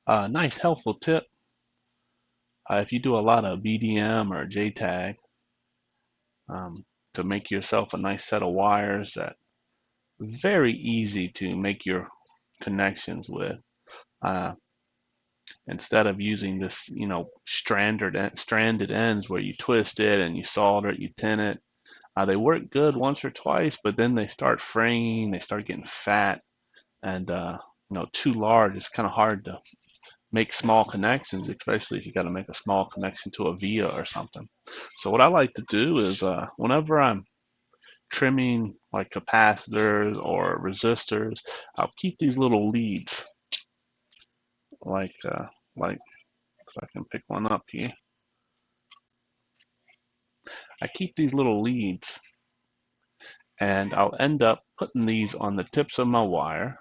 Nice helpful tip. If you do a lot of BDM or JTAG, um, to make yourself a nice set of wires that very easy to make your connections with. Uh, Instead of using this, stranded ends where you twist it and you solder it, you tin it. They work good once or twice, but then they start fraying, they start getting fat, and too large. It's kind of hard to make small connections, especially if you got to make a small connection to a via or something. So what I like to do is whenever I'm trimming like capacitors or resistors, I'll keep these little leads, like if I can pick one up here. I keep these little leads, and I'll end up putting these on the tips of my wire,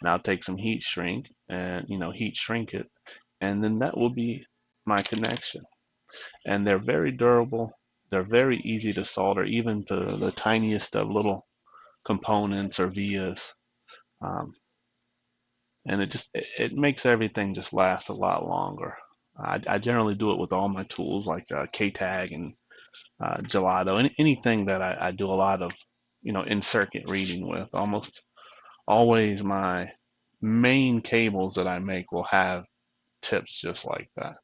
and I'll take some heat shrink and heat shrink it, and then that will be my connection. And they're very durable. They're very easy to solder, even to the tiniest of little components or vias. Um, and it makes everything just last a lot longer. I generally do it with all my tools like KTAG and gelato, anything that I do a lot of, in circuit reading with. Almost always my main cables that I make will have tips just like that.